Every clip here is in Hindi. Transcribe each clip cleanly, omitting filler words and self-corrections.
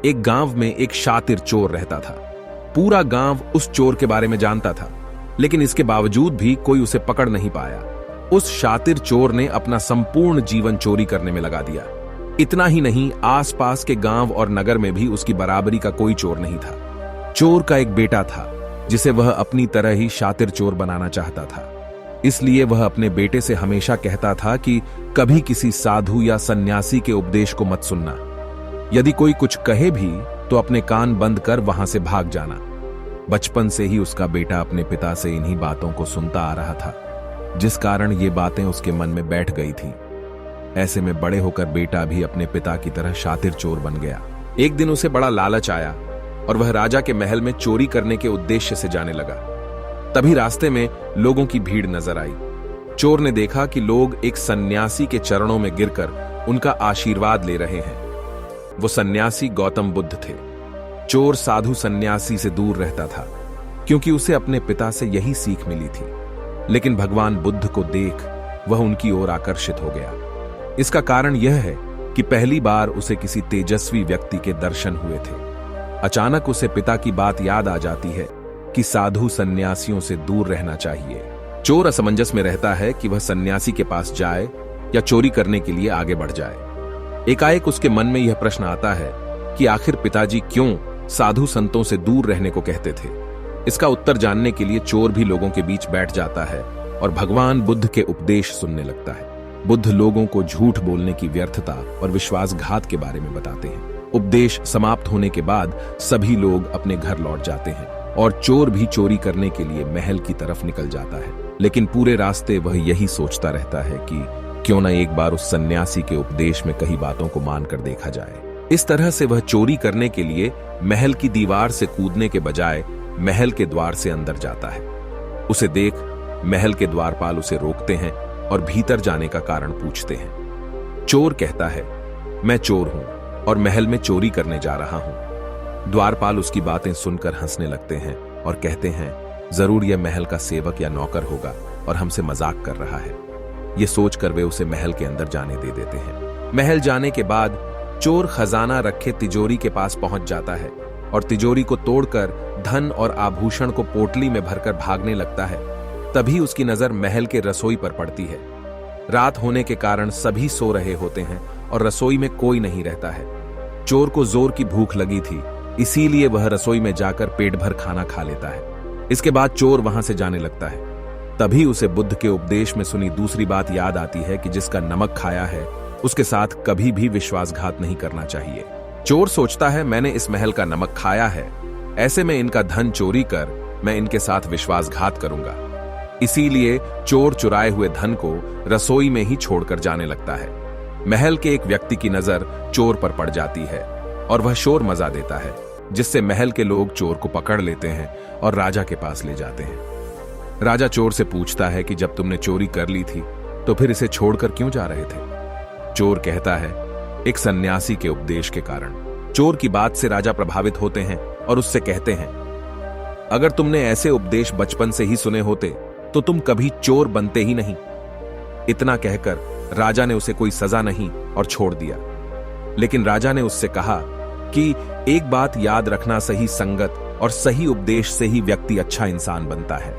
एक गांव में एक शातिर चोर रहता था। पूरा गांव उस चोर के बारे में जानता था, लेकिन इसके बावजूद भी कोई उसे पकड़ नहीं पाया। उस शातिर चोर ने अपना संपूर्ण जीवन चोरी करने में लगा दिया। इतना ही नहीं, आसपास के गांव और नगर में भी उसकी बराबरी का कोई चोर नहीं था। चोर का एक बेटा था जिसे वह अपनी तरह ही शातिर चोर बनाना चाहता था। इसलिए वह अपने बेटे से हमेशा कहता था कि कभी किसी साधु या सन्यासी के उपदेश को मत सुनना। यदि कोई कुछ कहे भी तो अपने कान बंद कर वहां से भाग जाना। बचपन से ही उसका बेटा अपने पिता से इन्हीं बातों को सुनता आ रहा था, जिस कारण ये बातें उसके मन में बैठ गई थीं। ऐसे में बड़े होकर बेटा भी अपने पिता की तरह शातिर चोर बन गया। एक दिन उसे बड़ा लालच आया और वह राजा के महल में चोरी करने के उद्देश्य से जाने लगा। तभी रास्ते में लोगों की भीड़ नजर आई। चोर ने देखा कि लोग एक सन्यासी के चरणों में गिरकर उनका आशीर्वाद ले रहे हैं। वो सन्यासी गौतम बुद्ध थे। चोर साधु सन्यासी से दूर रहता था, क्योंकि उसे अपने पिता से यही सीख मिली थी। लेकिन भगवान बुद्ध को देख वह उनकी ओर आकर्षित हो गया। इसका कारण यह है कि पहली बार उसे किसी तेजस्वी व्यक्ति के दर्शन हुए थे। अचानक उसे पिता की बात याद आ जाती है कि साधु सन्यासियों से दूर रहना चाहिए। चोर असमंजस में रहता है कि वह सन्यासी के पास जाए या चोरी करने के लिए आगे बढ़ जाए। एकाएक उसके मन में यह प्रश्न आता है कि आखिर पिताजी क्यों साधु संतों से दूर रहने को कहते थे। इसका उत्तर जानने के लिए चोर भी लोगों के बीच बैठ जाता है और भगवान बुद्ध के उपदेश सुनने लगता है। बुद्ध लोगों को झूठ बोलने की व्यर्थता और विश्वासघात के बारे में बताते हैं। उपदेश समाप्त होने के बाद सभी लोग अपने घर लौट जाते हैं और चोर भी चोरी करने के लिए महल की तरफ निकल जाता है। लेकिन पूरे रास्ते वह यही सोचता रहता है कि क्यों न एक बार उस सन्यासी के उपदेश में कई बातों को मानकर देखा जाए। इस तरह से वह चोरी करने के लिए महल की दीवार से कूदने के बजाय महल के द्वार से अंदर जाता है। उसे देख महल के द्वारपाल उसे रोकते हैं और भीतर जाने का कारण पूछते हैं। चोर कहता है, मैं चोर हूं और महल में चोरी करने जा रहा हूं। द्वारपाल उसकी बातें सुनकर हंसने लगते हैं और कहते हैं, जरूर यह महल का सेवक या नौकर होगा और हमसे मजाक कर रहा है। ये सोचकर वे उसे महल के अंदर जाने दे देते हैं। महल जाने के बाद चोर खजाना रखे तिजोरी के पास पहुंच जाता है और तिजोरी को तोड़कर धन और आभूषण को पोटली में भरकर भागने लगता है। तभी उसकी नजर महल के रसोई पर पड़ती है। रात होने के कारण सभी सो रहे होते हैं और रसोई में कोई नहीं रहता है। चोर को जोर की भूख लगी थी, इसीलिए वह रसोई में जाकर पेट भर खाना खा लेता है। इसके बाद चोर वहां से जाने लगता है। तभी उसे बुद्ध के उपदेश में सुनी दूसरी बात याद आती है कि जिसका नमक खाया है उसके साथ कभी भी विश्वासघात नहीं करना चाहिए। चोर सोचता है, मैंने इस महल का नमक खाया है, ऐसे में इनका धन चोरी कर मैं इनके साथ विश्वासघात करूंगा। इसीलिए चोर चुराए हुए धन को रसोई में ही छोड़कर जाने लगता है। महल के एक व्यक्ति की नजर चोर पर पड़ जाती है और वह शोर मचा देता है, जिससे महल के लोग चोर को पकड़ लेते हैं और राजा के पास ले जाते हैं। राजा चोर से पूछता है कि जब तुमने चोरी कर ली थी तो फिर इसे छोड़कर क्यों जा रहे थे। चोर कहता है, एक सन्यासी के उपदेश के कारण। चोर की बात से राजा प्रभावित होते हैं और उससे कहते हैं, अगर तुमने ऐसे उपदेश बचपन से ही सुने होते तो तुम कभी चोर बनते ही नहीं। इतना कहकर राजा ने उसे कोई सजा नहीं और छोड़ दिया। लेकिन राजा ने उससे कहा कि एक बात याद रखना, सही संगत और सही उपदेश से ही व्यक्ति अच्छा इंसान बनता है।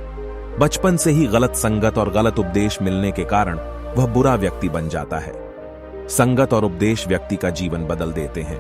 बचपन से ही गलत संगत और गलत उपदेश मिलने के कारण वह बुरा व्यक्ति बन जाता है। संगत और उपदेश व्यक्ति का जीवन बदल देते हैं।